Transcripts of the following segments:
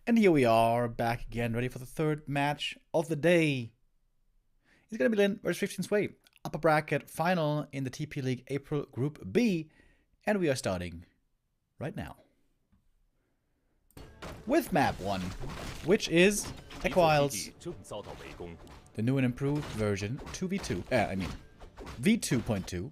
And here we are, back again, ready for the third match of the day. It's going to be Lin versus 15 Sway, upper bracket final in the TP League April Group B. And we are starting right now with map 1, which is Equiles, the new and improved version 2v2, V2.2.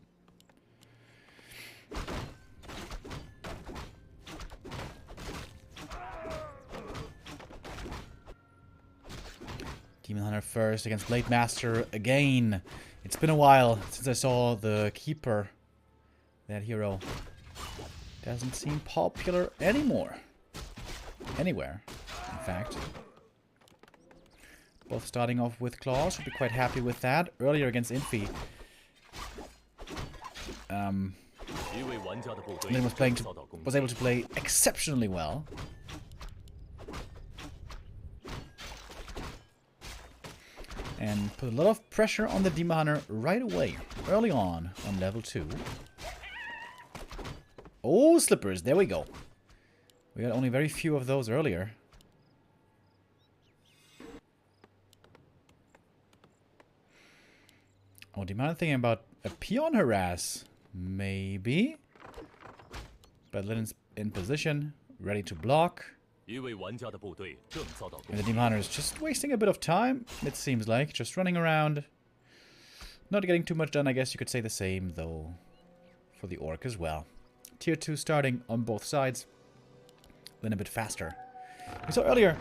Demon Hunter first against Blade Master again. It's been a while since I saw the Keeper. That hero doesn't seem popular anymore. Anywhere, in fact. Both starting off with Claws. Should be quite happy with that. Earlier against Infi, Lin was able to play exceptionally well. And put a lot of pressure on the Demon Hunter right away, early on level 2. Oh, slippers, there we go. We had only very few of those earlier. Oh, Demon Hunter thinking about a peon harass. Maybe. But Lin's in position, ready to block. And the Demon Hunter is just wasting a bit of time, it seems like. Just running around. Not getting too much done, I guess you could say the same, though, for the Orc as well. Tier 2 starting on both sides. Lin a bit faster. We saw earlier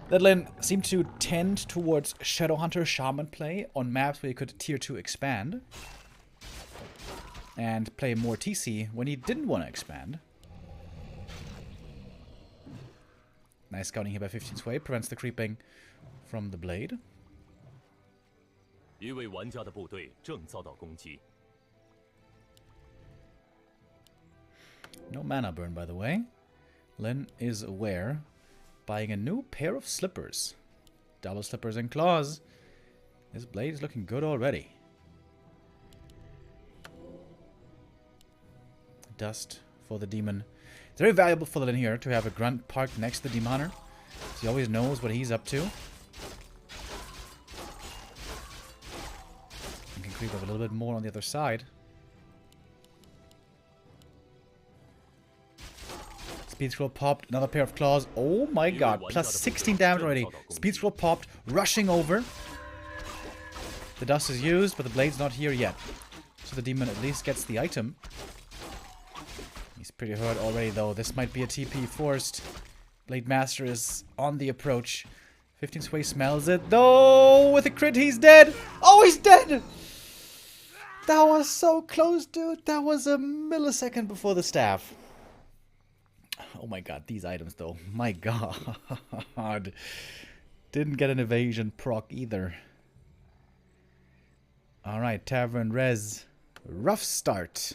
that Lin seemed to tend towards Shadowhunter Shaman play on maps where he could Tier 2 expand. And play more TC when he didn't want to expand. Nice scouting here by 15 Sway. Prevents the creeping from the Blade. No mana burn, by the way. Lin is aware. Buying a new pair of slippers. Double slippers and claws. This Blade is looking good already. Dust for the Demon. It's very valuable for Lin here to have a grunt parked next to the Demon Hunter, so he always knows what he's up to. And can creep up a little bit more on the other side. Speed scroll popped, another pair of claws. Oh my god, plus 16 damage already. Speed scroll popped, rushing over. The dust is used, but the blade's not here yet. So the Demon at least gets the item. He's pretty hurt already, though. This might be a TP forced. Blade Master is on the approach. 15 Sway smells it, though. With a crit, he's dead. Oh, he's dead! That was so close, dude. That was a millisecond before the staff. Oh my god, these items, though. My god. Didn't get an evasion proc either. Alright, Tavern Res. Rough start.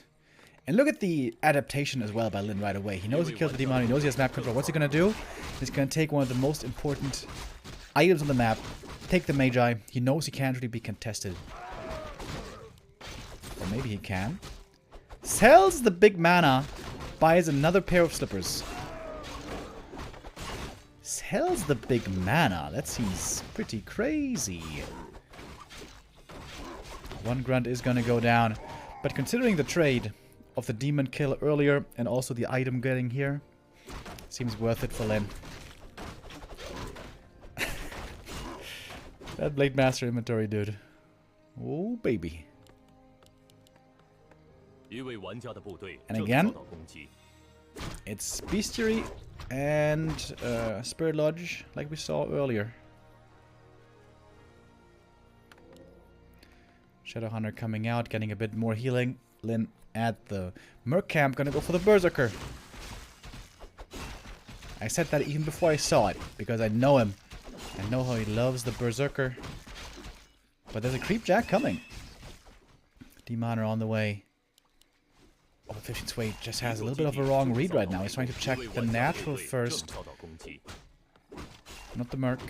And look at the adaptation as well by Lin right away. He knows he killed the Demon, he knows he has map control. What's he gonna do? He's gonna take one of the most important items on the map, take the Magi. He knows he can't really be contested. Or maybe he can. Sells the big mana, buys another pair of slippers. Sells the big mana. That seems pretty crazy. One grunt is gonna go down. But considering the trade of the demon kill earlier and also the item getting here, seems worth it for Lin. That Blade Master inventory, dude. Oh, baby. And again, it's Bestiary and Spirit Lodge, like we saw earlier. Shadowhunter coming out, getting a bit more healing. Lin at the Merc camp, gonna go for the Berserker. I said that even before I saw it, because I know him. I know how he loves the Berserker. But there's a Creep Jack coming. Demon Hunter on the way. Oh, 15 Sway just has a little bit of a wrong read right now. He's trying to check the natural first. Not the Merc.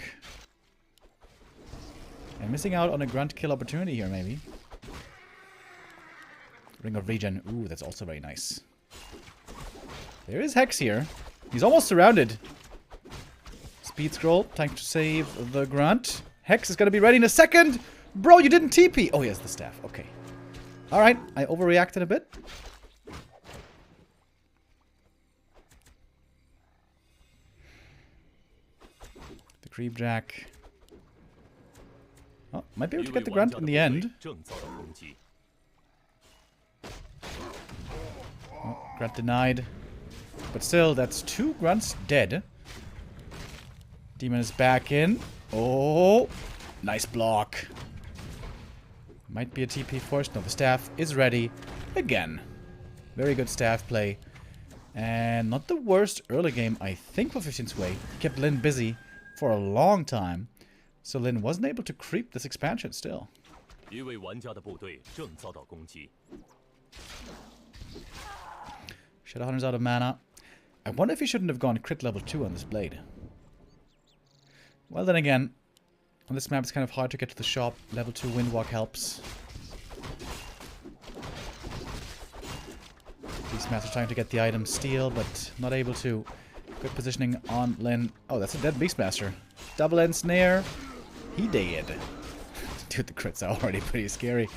And missing out on a grunt kill opportunity here, maybe. Ring of Regen. Ooh, that's also very nice. There is Hex here. He's almost surrounded. speed scroll. Time to save the grunt. Hex is going to be ready in a second. Bro, you didn't TP. Oh, he has the staff. Okay. Alright, I overreacted a bit. The creep jack. Oh, might be able to get the grunt in the end. Oh, grunt denied. But still, that's 2 grunts dead. Demon is back in. Oh, nice block. Might be a TP force. No, the staff is ready again. Very good staff play. And not the worst early game, I think, for 15th Way. Kept Lin busy for a long time. So Lin wasn't able to creep this expansion still. Shadowhunter's out of mana. I wonder if he shouldn't have gone crit level 2 on this blade. Well, then again, on this map it's kind of hard to get to the shop. Level 2 Windwalk helps. Beastmaster trying to get the item steal, but not able to. Good positioning on Lin. Oh, that's a dead Beastmaster. Double end snare. He did. Dude, the crits are already pretty scary.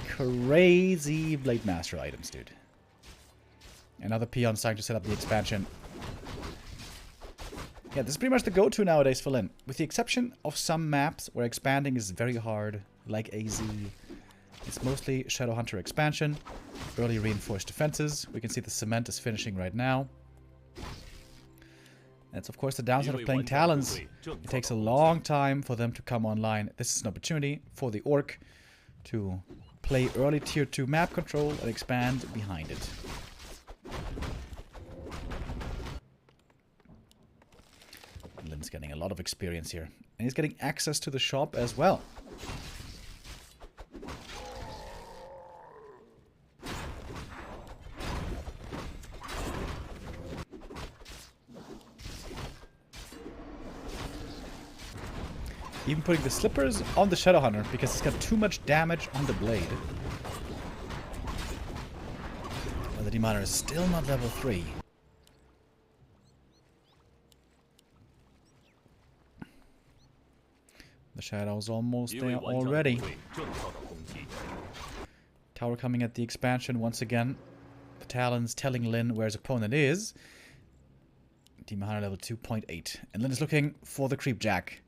Crazy Blade Master items, dude. Another peon starting to set up the expansion. Yeah, this is pretty much the go-to nowadays for Lin. With the exception of some maps where expanding is very hard, like AZ. It's mostly Shadowhunter expansion. Early reinforced defenses. We can see the cement is finishing right now. That's of course the downside of playing Talons. It takes a long time for them to come online. This is an opportunity for the Orc to play early tier 2 map control and expand behind it. Lin's getting a lot of experience here. And he's getting access to the shop as well. Even putting the slippers on the Shadowhunter because it's got too much damage on the blade. Well, the Demonitor is still not level 3. The Shadow's almost there already. Tower coming at the expansion once again. The Talons telling Lin where his opponent is. Demon Hunter level 2.8. And Lin is looking for the Creep Jack.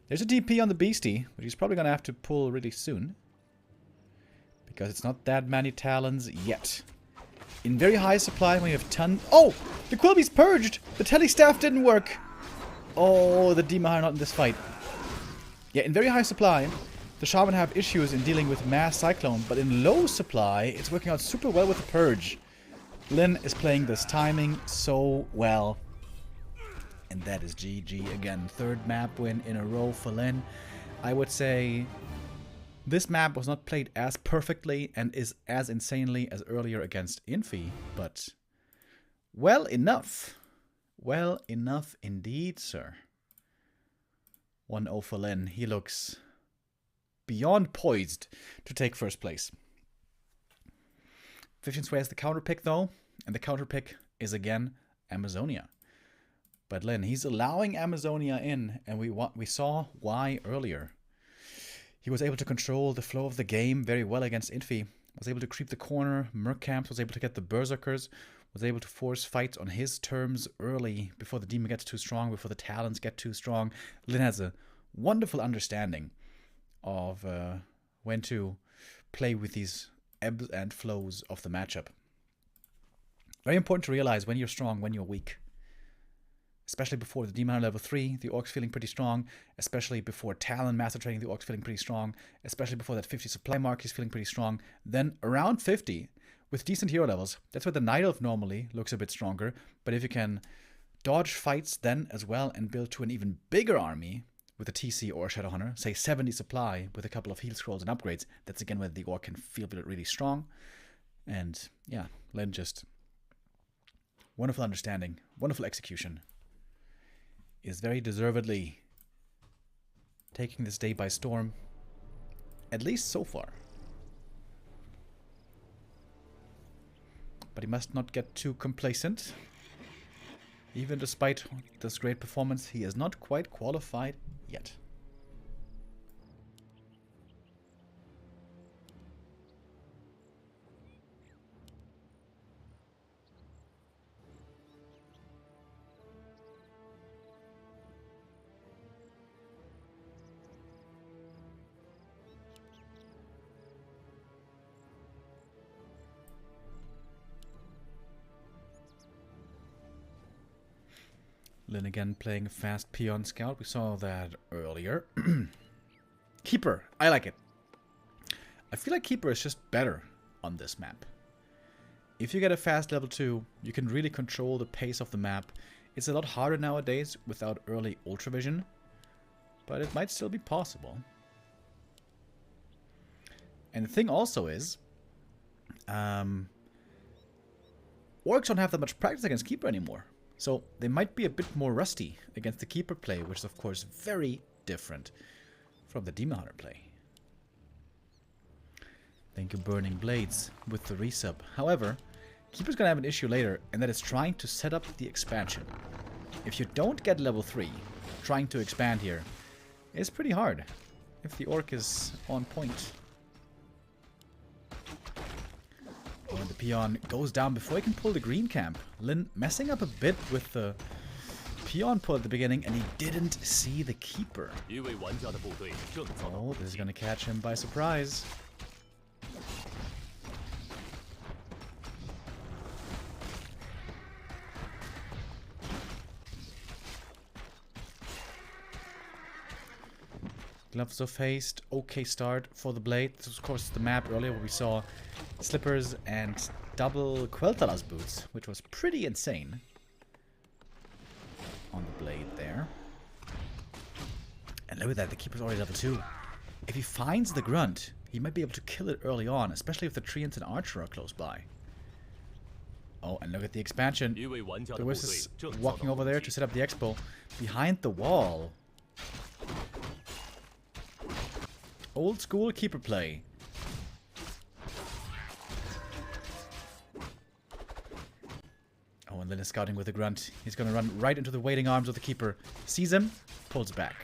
There's a DP on the Beastie, which he's probably going to have to pull really soon. Because it's not that many Talons yet. In very high supply, when you have ton... Oh! The Quilby's purged! The Telestaff didn't work! Oh, the Demon Hunter not in this fight. Yeah, in very high supply, the Shaman have issues in dealing with Mass Cyclone, but in low supply, it's working out super well with the Purge. Lin is playing this timing so well. And that is GG again. 3rd map win in a row for Lin. I would say this map was not played as perfectly and is as insanely as earlier against Infi, but well enough. Well enough indeed, sir. 1-0 for Lin. He looks beyond poised to take 1st place. 15th Way has the counter pick though, and the counter pick is again Amazonia. But Lin, he's allowing Amazonia in, and we saw why earlier. He was able to control the flow of the game very well against Infi. Was able to creep the corner, Merc camps, was able to get the Berserkers, was able to force fights on his terms early, before the Demon gets too strong, before the Talons get too strong. Lin has a wonderful understanding of when to play with these ebbs and flows of the matchup. Very important to realize when you're strong, when you're weak. Especially before the Demon level 3, the Orc's feeling pretty strong. Especially before Talon Master Training, the Orc's feeling pretty strong. Especially before that 50 supply mark, he's feeling pretty strong. Then around 50, with decent hero levels, that's where the Night Elf normally looks a bit stronger. But if you can dodge fights then as well and build to an even bigger army with a TC or a Shadowhunter, say 70 supply with a couple of heal scrolls and upgrades, that's again where the Orc can feel really strong. And yeah, Lin just wonderful understanding, wonderful execution. Is very deservedly taking this day by storm, at least so far. But he must not get too complacent. Even despite this great performance, he is not quite qualified yet. Lin again playing fast peon scout. We saw that earlier. Keeper. I like it. I feel like Keeper is just better on this map. If you get a fast level 2, you can really control the pace of the map. It's a lot harder nowadays without early ultravision, but it might still be possible. And the thing also is, Orcs don't have that much practice against Keeper anymore. So they might be a bit more rusty against the Keeper play, which is of course very different from the Demon Hunter play. Thank you, Burning Blades, with the resub. However, Keeper's gonna have an issue later, and that is trying to set up the expansion. If you don't get level 3, trying to expand here is pretty hard if the Orc is on point. And the peon goes down before he can pull the green camp. Lin messing up a bit with the peon pull at the beginning, and he didn't see the Keeper. Oh, this is going to catch him by surprise. Gloves of Haste, okay start for the Blade. This was of course the map earlier where we saw Slippers and double Quel'Thalas boots, which was pretty insane on the Blade there. And look at that, the Keeper's already level 2. If he finds the Grunt, he might be able to kill it early on, especially if the Treants and Archer are close by. Oh, and look at the expansion. Lewis is walking over there to set up the Expo behind the wall. Old school Keeper play. Oh, and Lin is scouting with the Grunt. He's going to run right into the waiting arms of the Keeper. Sees him, pulls back.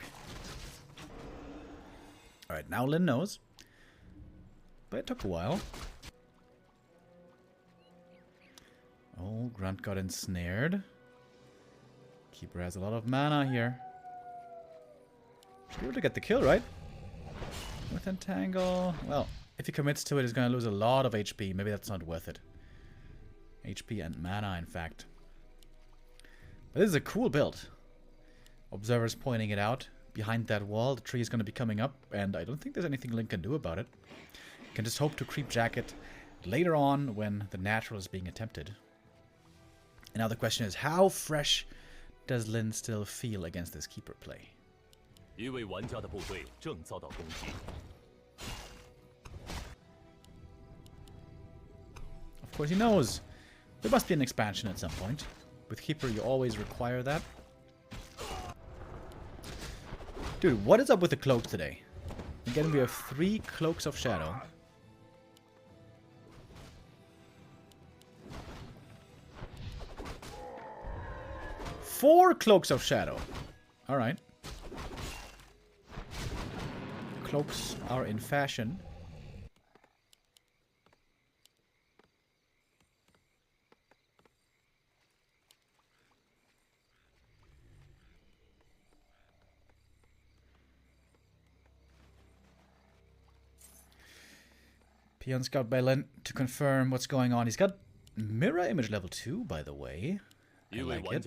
Alright, now Lin knows. But it took a while. Oh, Grunt got ensnared. Keeper has a lot of mana here. Should be able to get the kill, right? With Entangle. Well, if he commits to it, he's going to lose a lot of HP. Maybe that's not worth it. HP and mana, in fact. But this is a cool build. Observers pointing it out. Behind that wall, the tree is going to be coming up, and I don't think there's anything Lin can do about it. You can just hope to creep jacket later on when the natural is being attempted. And now the question is, how fresh does Lin still feel against this Keeper play? Of course he knows. There must be an expansion at some point. With Keeper you always require that. Dude, what is up with the cloak today? Again, we have 3 Cloaks of Shadow. Four Cloaks of Shadow. Alright. Cloaks are in fashion. Peon Scout by Lin to confirm what's going on. He's got Mirror Image level 2, by the way. I like it.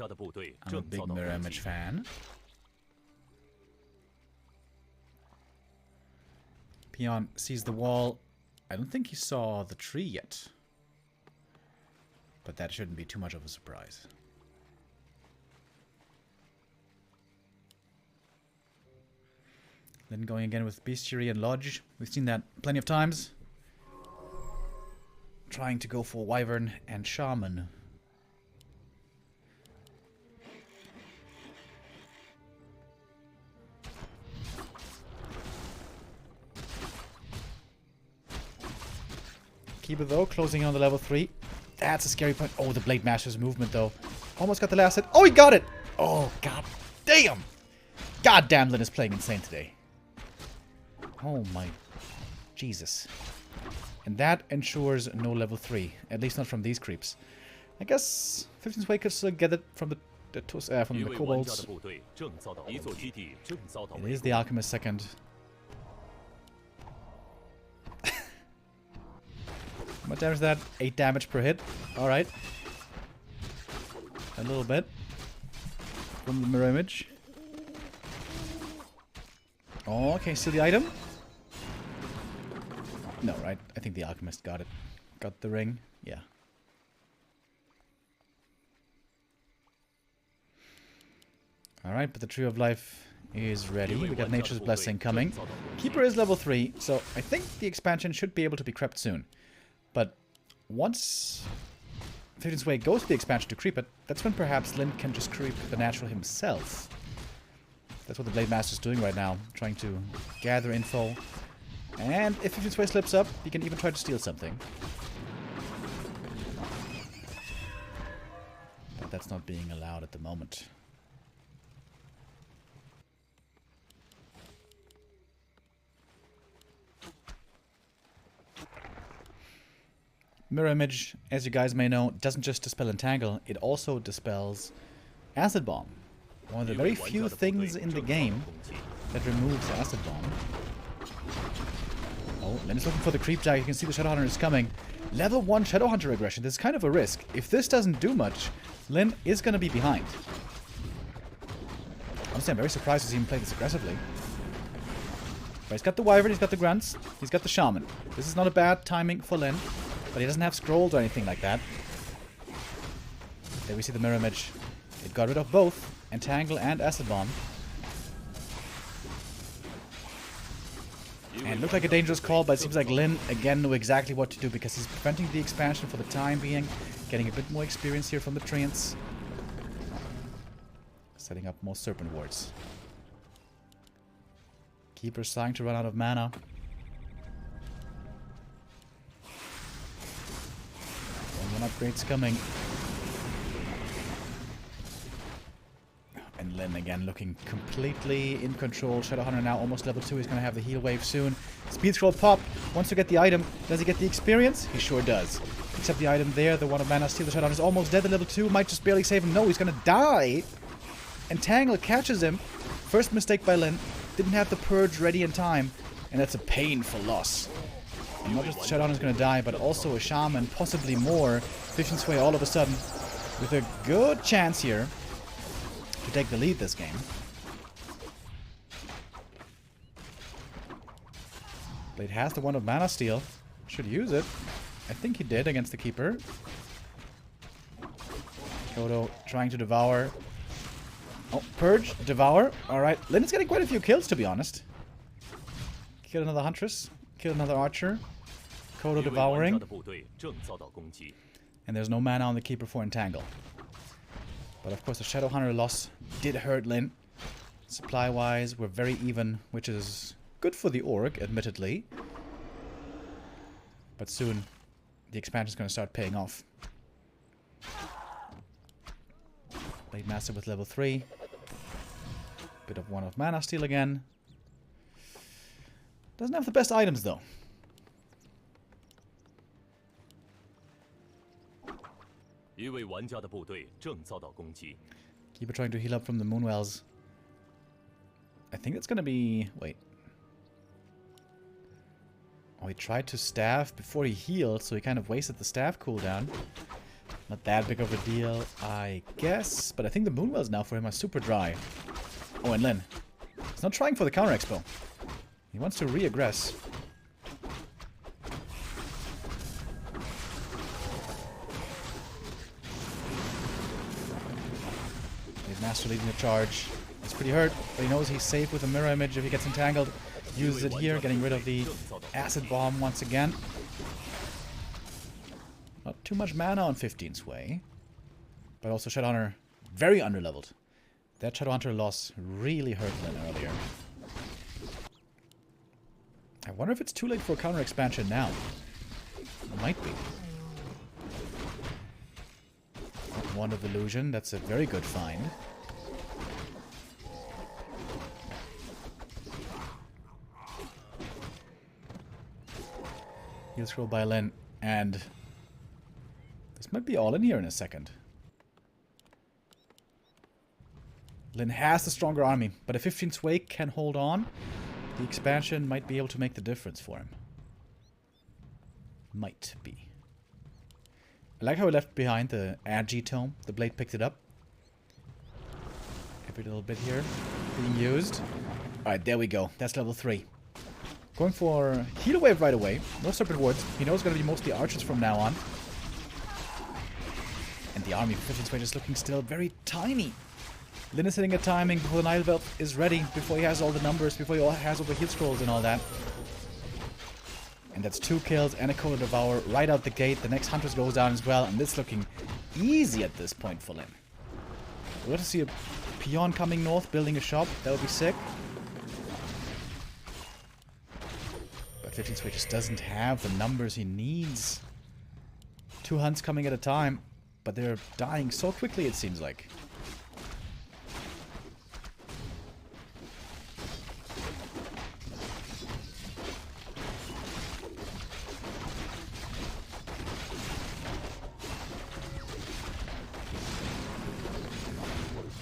I'm a big Mirror Image fan. Peon sees the wall. I don't think he saw the tree yet. But that shouldn't be too much of a surprise. Then going again with Bestiary and Lodge. We've seen that plenty of times. Trying to go for Wyvern and Shaman. Keeper though, closing on the level 3. That's a scary point. Oh, the Blade Master's movement though. Almost got the last hit. Oh, he got it! Oh, god damn! God damn, Lin is playing insane today. Oh my Jesus. And that ensures no level 3. At least not from these creeps. I guess 15th Way could still get it from the kobolds. It is the Alchemist second. How much damage is that? 8 damage per hit. Alright. A little bit. From the mirror image. Oh, okay, still the item? No, right? I think the Alchemist got it. Got the ring. Yeah. Alright, but the Tree of Life is ready. We got Nature's Blessing coming. Keeper is level 3, so I think the expansion should be able to be crept soon. But once 15th Way goes to the expansion to creep it, that's when perhaps Lin can just creep the natural himself. That's what the Blade Master is doing right now, trying to gather info. And if 15th Way slips up, he can even try to steal something. But that's not being allowed at the moment. Mirror Image, as you guys may know, doesn't just dispel Entangle, it also dispels Acid Bomb. One of the very few things in the game that removes Acid Bomb. Oh, Lin is looking for the Creep Jag. You can see the Shadowhunter is coming. Level 1 Shadowhunter aggression. This is kind of a risk. If this doesn't do much, Lin is going to be behind. Honestly, I'm very surprised to see him play this aggressively. But he's got the Wyvern, he's got the Grunts, he's got the Shaman. This is not a bad timing for Lin. But he doesn't have scrolls or anything like that. There we see the mirror image. It got rid of both Entangle and Acid Bomb. And looked like a dangerous call, but it seems like Lin again knew exactly what to do because he's preventing the expansion for the time being. Getting a bit more experience here from the Treants. Setting up more Serpent Wards. Keeper's starting to run out of mana. One upgrade's coming. And Lin again looking completely in control. Shadowhunter now almost level 2. He's going to have the heal wave soon. Speed Scroll pop. Wants to get the item. Does he get the experience? He sure does. Picks up the item there. The one of mana steal. The Shadowhunter is almost dead. The level 2 might just barely save him. No, he's going to die. Entangle catches him. First mistake by Lin. Didn't have the Purge ready in time. And that's a painful loss. And not just the Shadowhunter is going to die, but also a Shaman, possibly more. 15th Way all of a sudden, with a good chance here to take the lead this game. Blade has the one of Mana Steal. Should use it. I think he did against the Keeper. Kodo trying to devour. Oh, Purge, Devour. Alright, Lin is getting quite a few kills, to be honest. Kill another Huntress. Kill another Archer. Kodo devouring. And there's no mana on the Keeper for Entangle. But of course the Shadowhunter loss did hurt Lin. Supply-wise, we're very even, which is good for the Orc, admittedly. But soon, the expansion's going to start paying off. Blade Master with level 3. Bit of one of Mana Steal again. Doesn't have the best items, though. Keeper trying to heal up from the Moonwells. I think it's gonna be... Wait. Oh, he tried to staff before he healed, so he kind of wasted the staff cooldown. Not that big of a deal, I guess. But I think the Moonwells now for him are super dry. Oh, and Lin. He's not trying for the counter expo. He wants to re-aggress. Master leading the charge. He's pretty hurt, but he knows he's safe with a mirror image if he gets entangled. Uses it here, getting rid of the acid bomb once again. Not too much mana on 15th Way. But also Shadowhunter very underleveled. That Shadowhunter loss really hurt Lin earlier. I wonder if it's too late for a counter expansion now. It might be. Wand of Illusion. That's a very good find. Heal Scroll by Lin. And this might be all in here in a second. Lin has the stronger army, but if 15th Wake can hold on, the expansion might be able to make the difference for him. Might be. I like how he left behind the Agi tome. The blade picked it up. Every little bit here being used. Alright, there we go. That's level 3. Going for Heal Wave right away. No Serpent Wards. He knows it's going to be mostly archers from now on. And the army for 15th Wake is looking still very tiny. Lin is hitting a timing before the Nile Belt is ready, before he has all the numbers, before he has all the heal scrolls and all that. And that's 2 kills and a Cold Devour right out the gate. The next Huntress goes down as well, and this looking easy at this point for Lin. We'll have to see a peon coming north, building a shop. That would be sick. But 15th Wake just doesn't have the numbers he needs. 2 hunts coming at a time, but they're dying so quickly it seems like.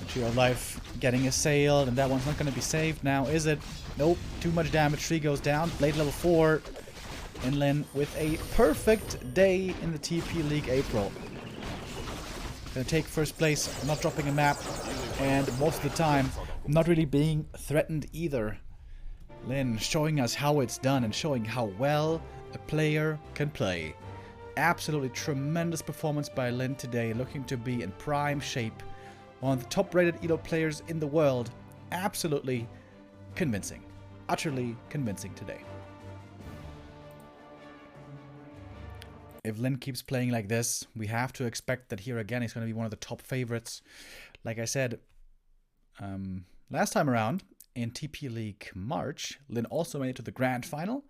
Tree of Life getting assailed, and that one's not going to be saved now, is it? Nope, too much damage. Tree goes down. Blade level 4. And Lin with a perfect day in the TP League April. Gonna take first place, not dropping a map, and most of the time not really being threatened either. Lin showing us how it's done and showing how well a player can play. Absolutely tremendous performance by Lin today, looking to be in prime shape. One of the top-rated Elo players in the world. Absolutely convincing. Utterly convincing today. If Lin keeps playing like this, we have to expect that here again he's going to be one of the top favorites. Like I said, last time around in TP League March, Lin also made it to the Grand Final,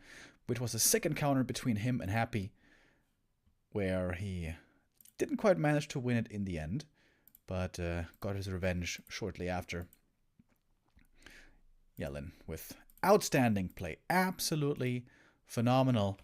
which was a sick encounter between him and Happy, where he didn't quite manage to win it in the end, but got his revenge shortly after. Yeah, Lin with outstanding play. Absolutely phenomenal.